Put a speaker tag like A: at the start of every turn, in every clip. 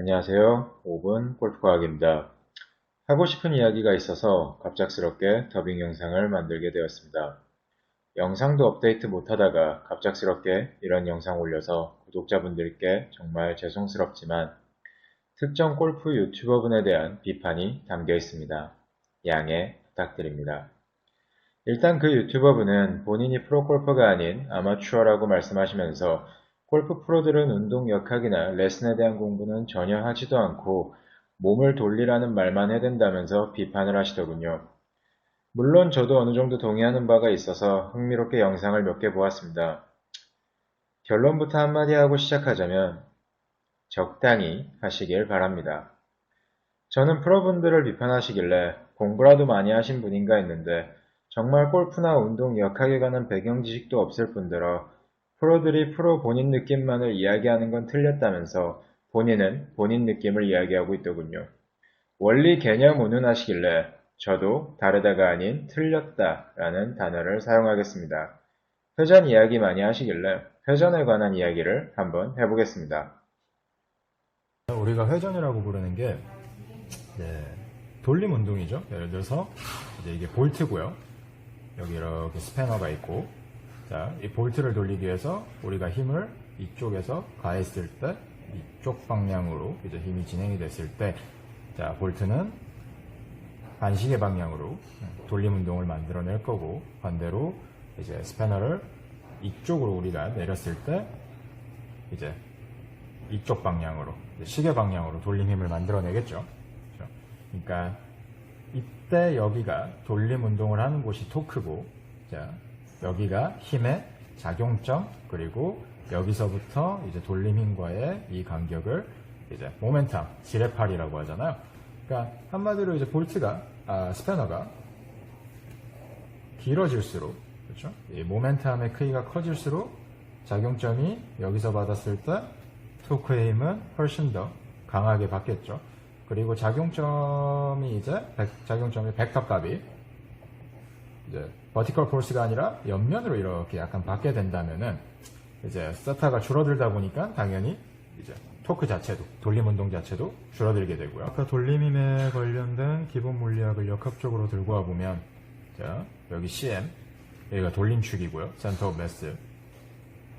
A: 안녕하세요. 5분 골프과학입니다. 하고 싶은 이야기가 있어서 갑작스럽게 더빙 영상을 만들게 되었습니다. 영상도 업데이트 못하다가 갑작스럽게 이런 영상 올려서 구독자분들께 정말 죄송스럽지만 특정 골프 유튜버분에 대한 비판이 담겨 있습니다. 양해 부탁드립니다. 일단 그 유튜버분은 본인이 프로골퍼가 아닌 아마추어라고 말씀하시면서 골프 프로들은 운동 역학이나 레슨에 대한 공부는 전혀 하지도 않고 몸을 돌리라는 말만 해댄다면서 비판을 하시더군요. 물론 저도 어느 정도 동의하는 바가 있어서 흥미롭게 영상을 몇 개 보았습니다. 결론부터 한마디 하고 시작하자면 적당히 하시길 바랍니다. 저는 프로분들을 비판하시길래 공부라도 많이 하신 분인가 했는데 정말 골프나 운동 역학에 관한 배경 지식도 없을 뿐더러 프로들이 프로 본인 느낌만을 이야기하는 건 틀렸다면서 본인은 본인 느낌을 이야기하고 있더군요. 원리 개념 운운하시길래 저도 다르다가 아닌 틀렸다라는 단어를 사용하겠습니다. 회전 이야기 많이 하시길래 회전에 관한 이야기를 한번 해보겠습니다.
B: 우리가 회전이라고 부르는 게 돌림 운동이죠. 예를 들어서 이게 볼트고요. 여기 이렇게 스패너가 있고, 자, 이 볼트를 돌리기 위해서 우리가 힘을 이쪽에서 가했을 때 이쪽 방향으로 이제 힘이 진행이 됐을 때, 자, 볼트는 반시계 방향으로 돌림 운동을 만들어낼 거고, 반대로 이제 스패너를 이쪽으로 우리가 내렸을 때 이제 이쪽 방향으로, 시계 방향으로 돌림 힘을 만들어내겠죠. 그러니까 이때 여기가 돌림 운동을 하는 곳이 토크고, 자, 여기가 힘의 작용점, 그리고 여기서부터 이제 돌림 힘과의 이 간격을 이제 모멘텀, 지뢰팔이라고 하잖아요. 그러니까 한마디로 이제 스패너가 길어질수록, 그렇죠? 이 모멘텀의 크기가 커질수록 작용점이 여기서 받았을 때 토크의 힘은 훨씬 더 강하게 받겠죠. 그리고 작용점의 벡터 값이 이제 버티컬 포스가 아니라 옆면으로 이렇게 약간 받게 된다면은 이제 세타가 줄어들다 보니까 당연히 이제 토크 자체도, 돌림 운동 자체도 줄어들게 되고요. 아까 돌림 힘에 관련된 기본 물리학을 역학적으로 들고 와 보면, 자, 여기 CM, 여기가 돌림축이고요. 센터 오브 매스.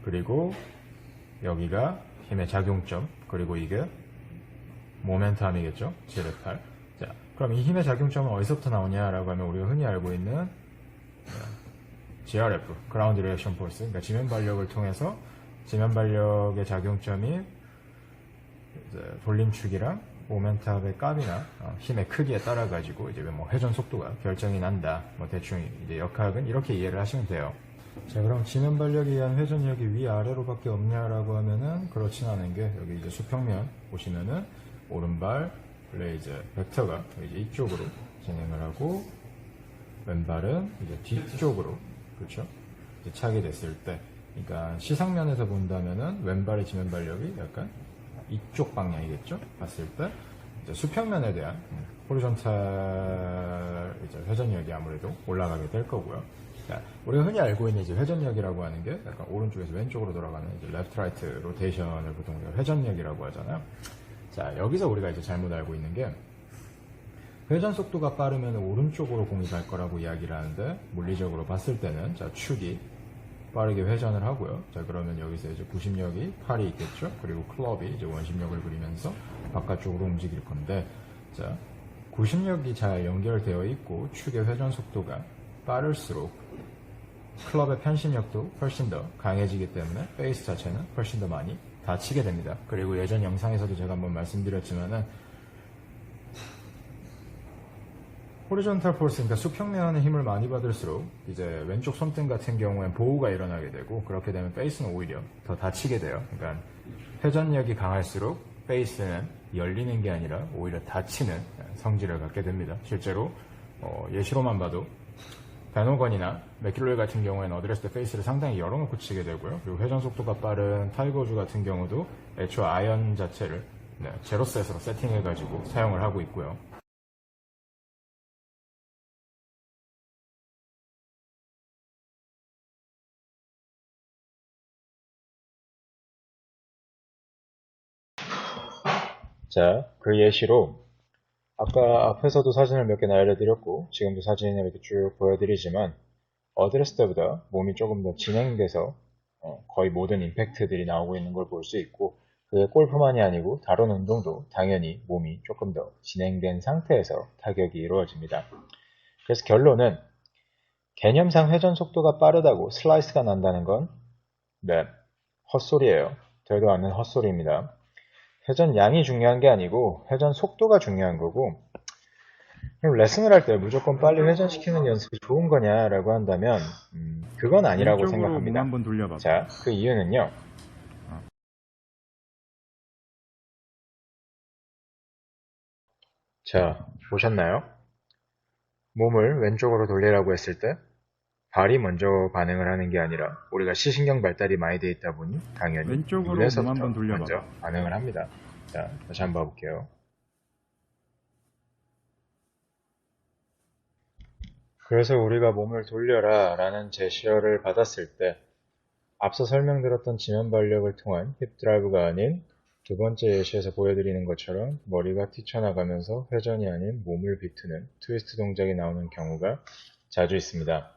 B: 그리고 여기가 힘의 작용점, 그리고 이게 모멘텀이겠죠. 지뢰팔. 자, 그럼 이 힘의 작용점은 어디서부터 나오냐라고 하면 우리가 흔히 알고 있는 GRF, Ground Reaction Force, 그러니까 지면 발력을 통해서 지면 발력의 작용점이 돌림축이랑 모멘텀의 값이나 힘의 크기에 따라 가지고 이제 뭐 회전 속도가 결정이 난다. 뭐 대충 이제 역학은 이렇게 이해를 하시면 돼요. 자, 그럼 지면 발력에 의한 회전력이 위아래로밖에 없냐라고 하면은 그렇진 않은 게, 여기 이제 수평면 보시면은 오른발 블레이즈 벡터가 이제 이쪽으로 진행을 하고, 왼발은 이제 뒤쪽으로, 그렇죠? 이제 차게 됐을 때, 그러니까 시상면에서 본다면은 왼발의 지면 발력이 약간 이쪽 방향이겠죠? 봤을 때 이제 수평면에 대한 호리존탈 이제 회전력이 아무래도 올라가게 될 거고요. 자, 우리가 흔히 알고 있는 이제 회전력이라고 하는 게 약간 오른쪽에서 왼쪽으로 돌아가는 이제 레프트 라이트 로테이션을 보통 우리가 회전력이라고 하잖아요. 자, 여기서 우리가 이제 잘못 알고 있는 게, 회전 속도가 빠르면 오른쪽으로 공이 갈 거라고 이야기를 하는데, 물리적으로 봤을 때는, 자, 축이 빠르게 회전을 하고요. 자, 그러면 여기서 이제 구심력이 팔이 있겠죠. 그리고 클럽이 이제 원심력을 그리면서 바깥쪽으로 움직일 건데, 자, 구심력이 잘 연결되어 있고 축의 회전 속도가 빠를수록 클럽의 편신력도 훨씬 더 강해지기 때문에 베이스 자체는 훨씬 더 많이 다치게 됩니다. 그리고 예전 영상에서도 제가 한번 말씀드렸지만은, 호리존탈 포스, 그러니까 수평면에 힘을 많이 받을수록 이제 왼쪽 손등 같은 경우엔 보호가 일어나게 되고, 그렇게 되면 페이스는 오히려 더 다치게 돼요. 그러니까 회전력이 강할수록 페이스는 열리는 게 아니라 오히려 닫히는 성질을 갖게 됩니다. 실제로 예시로만 봐도 베노건이나 맥킬로이 같은 경우에는 어드레스 때 페이스를 상당히 열어놓고 치게 되고요. 그리고 회전 속도가 빠른 타이거즈 같은 경우도 애초에 아이언 자체를 제로셋으로 세팅해가지고 사용을 하고 있고요.
A: 자, 그 예시로 아까 앞에서도 사진을 몇 개 알려드렸고 지금도 사진을 이렇게 쭉 보여드리지만 어드레스 때보다 몸이 조금 더 진행돼서 거의 모든 임팩트들이 나오고 있는 걸 볼 수 있고 그게 골프만이 아니고 다른 운동도 당연히 몸이 조금 더 진행된 상태에서 타격이 이루어집니다. 그래서 결론은 개념상 회전 속도가 빠르다고 슬라이스가 난다는 건 네, 헛소리예요. 되도 않는 헛소리입니다. 회전 양이 중요한 게 아니고 회전 속도가 중요한 거고 그럼 레슨을 할 때 무조건 빨리 회전시키는 연습이 좋은 거냐라고 한다면 그건 아니라고
B: 왼쪽으로 몸
A: 생각합니다.
B: 한번 돌려봐.
A: 자, 그 이유는요. 자, 보셨나요? 몸을 왼쪽으로 돌리라고 했을 때 발이 먼저 반응을 하는 게 아니라 우리가 시신경 발달이 많이 돼 있다 보니 당연히
B: 왼쪽으로 몸
A: 눈에서부터
B: 한번 돌려봐.
A: 먼저 반응을 합니다. 자, 다시 한번 봐볼게요. 그래서 우리가 몸을 돌려라 라는 제시어를 받았을 때 앞서 설명드렸던 지면 발력을 통한 힙 드라이브가 아닌 두 번째 예시에서 보여드리는 것처럼 머리가 튀쳐나가면서 회전이 아닌 몸을 비트는 트위스트 동작이 나오는 경우가 자주 있습니다.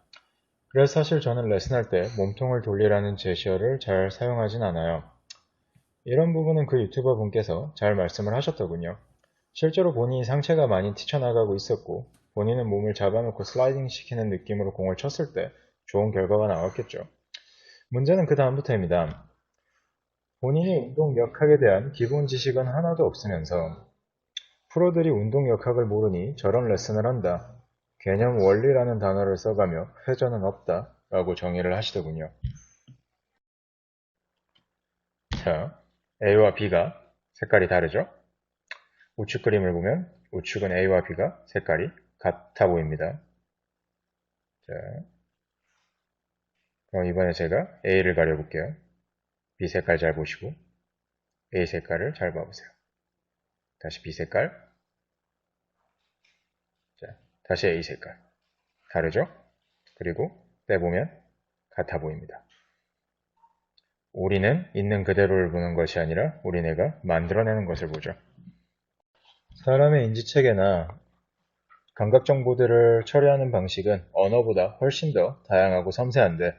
A: 그래서 사실 저는 레슨할 때 몸통을 돌리라는 제시어를 잘 사용하진 않아요. 이런 부분은 그 유튜버 분께서 잘 말씀을 하셨더군요. 실제로 본인이 상체가 많이 튀쳐나가고 있었고 본인은 몸을 잡아놓고 슬라이딩 시키는 느낌으로 공을 쳤을 때 좋은 결과가 나왔겠죠. 문제는 그 다음부터입니다. 본인이 운동 역학에 대한 기본 지식은 하나도 없으면서 프로들이 운동 역학을 모르니 저런 레슨을 한다. 개념 원리라는 단어를 써가며 회전은 없다. 라고 정의를 하시더군요. 자, A와 B가 색깔이 다르죠? 우측 그림을 보면 우측은 A와 B가 색깔이 같아 보입니다. 자, 그럼 이번에 제가 A를 가려볼게요. B 색깔 잘 보시고 A 색깔을 잘 봐보세요. 다시 B 색깔, 자, 다시 A 색깔. 다르죠? 그리고 빼보면 같아 보입니다. 우리는 있는 그대로를 보는 것이 아니라 우리네가 만들어내는 것을 보죠. 사람의 인지체계나 감각 정보들을 처리하는 방식은 언어보다 훨씬 더 다양하고 섬세한데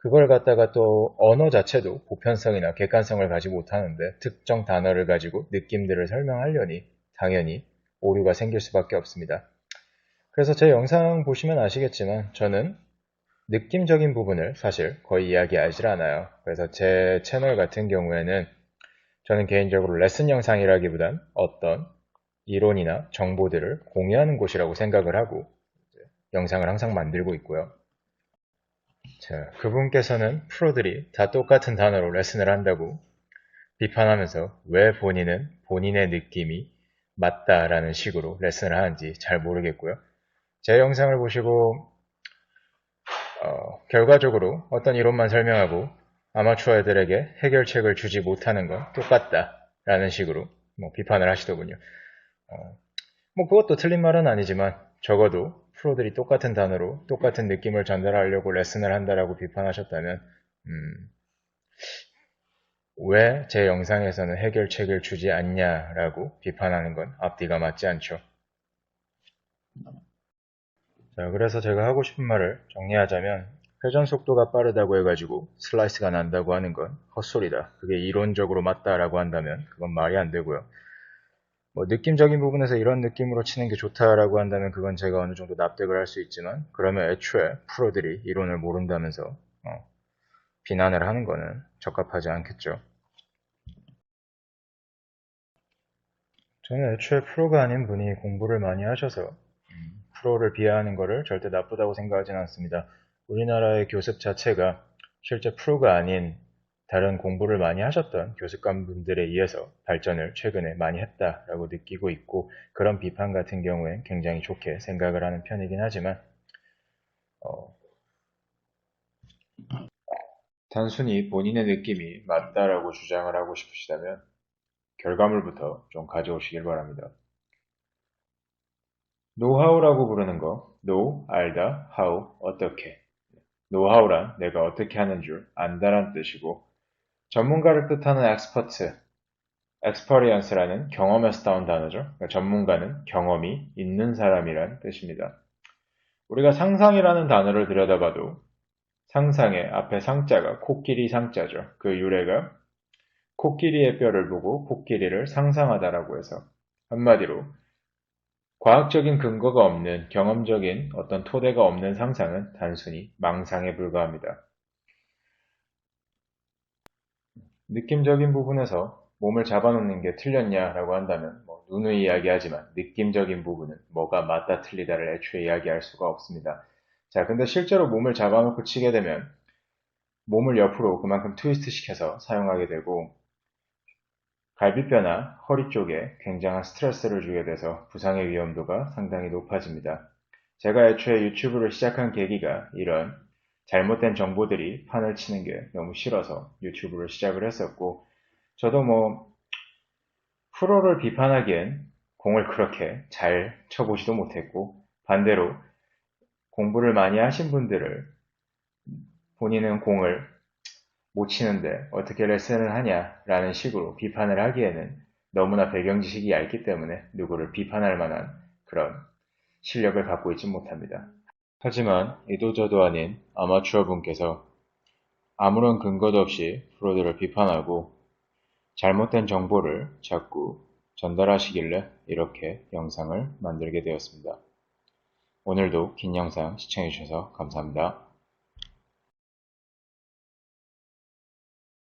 A: 그걸 갖다가 또 언어 자체도 보편성이나 객관성을 가지고 못하는데 특정 단어를 가지고 느낌들을 설명하려니 당연히 오류가 생길 수밖에 없습니다. 그래서 제 영상 보시면 아시겠지만 저는 느낌적인 부분을 사실 거의 이야기하지 않아요. 그래서 제 채널 같은 경우에는 저는 개인적으로 레슨 영상이라기보단 어떤 이론이나 정보들을 공유하는 곳이라고 생각을 하고 영상을 항상 만들고 있고요. 자, 그분께서는 프로들이 다 똑같은 단어로 레슨을 한다고 비판하면서 왜 본인은 본인의 느낌이 맞다라는 식으로 레슨을 하는지 잘 모르겠고요. 제 영상을 보시고 결과적으로 어떤 이론만 설명하고 아마추어 애들에게 해결책을 주지 못하는 건 똑같다라는 식으로 비판을 하시더군요. 그것도 틀린 말은 아니지만 적어도 프로들이 똑같은 단어로 똑같은 느낌을 전달하려고 레슨을 한다라고 비판하셨다면 왜 제 영상에서는 해결책을 주지 않냐라고 비판하는 건 앞뒤가 맞지 않죠. 자, 그래서 제가 하고 싶은 말을 정리하자면 회전 속도가 빠르다고 해가지고 슬라이스가 난다고 하는 건 헛소리다. 그게 이론적으로 맞다라고 한다면 그건 말이 안 되고요. 느낌적인 부분에서 이런 느낌으로 치는 게 좋다라고 한다면 그건 제가 어느 정도 납득을 할 수 있지만 그러면 애초에 프로들이 이론을 모른다면서 비난을 하는 거는 적합하지 않겠죠. 저는 애초에 프로가 아닌 분이 공부를 많이 하셔서 프로를 비하하는 것을 절대 나쁘다고 생각하진 않습니다. 우리나라의 교습 자체가 실제 프로가 아닌 다른 공부를 많이 하셨던 교습관분들에 의해서 발전을 최근에 많이 했다라고 느끼고 있고 그런 비판 같은 경우엔 굉장히 좋게 생각을 하는 편이긴 하지만 단순히 본인의 느낌이 맞다라고 주장을 하고 싶으시다면 결과물부터 좀 가져오시길 바랍니다. 노하우라고 부르는 거, know, 알다, how, 어떻게. 노하우란 내가 어떻게 하는 줄 안다란 뜻이고 전문가를 뜻하는 엑스퍼트, experience라는 경험에서 따온 단어죠. 그러니까 전문가는 경험이 있는 사람이란 뜻입니다. 우리가 상상이라는 단어를 들여다봐도 상상의 앞에 상자가 코끼리 상자죠. 그 유래가 코끼리의 뼈를 보고 코끼리를 상상하다라고 해서 한마디로 과학적인 근거가 없는 경험적인 어떤 토대가 없는 상상은 단순히 망상에 불과합니다. 느낌적인 부분에서 몸을 잡아놓는 게 틀렸냐라고 한다면 누누이 이야기하지만 느낌적인 부분은 뭐가 맞다 틀리다를 애초에 이야기할 수가 없습니다. 자, 근데 실제로 몸을 잡아놓고 치게 되면 몸을 옆으로 그만큼 트위스트 시켜서 사용하게 되고 갈비뼈나 허리 쪽에 굉장한 스트레스를 주게 돼서 부상의 위험도가 상당히 높아집니다. 제가 애초에 유튜브를 시작한 계기가 이런 잘못된 정보들이 판을 치는 게 너무 싫어서 유튜브를 시작을 했었고 저도 프로를 비판하기엔 공을 그렇게 잘 쳐보지도 못했고 반대로 공부를 많이 하신 분들을 본인은 공을 못 치는데 어떻게 레슨을 하냐라는 식으로 비판을 하기에는 너무나 배경 지식이 얇기 때문에 누구를 비판할 만한 그런 실력을 갖고 있지 못합니다. 하지만 이도저도 아닌 아마추어 분께서 아무런 근거도 없이 프로들을 비판하고 잘못된 정보를 자꾸 전달하시길래 이렇게 영상을 만들게 되었습니다. 오늘도 긴 영상 시청해주셔서 감사합니다.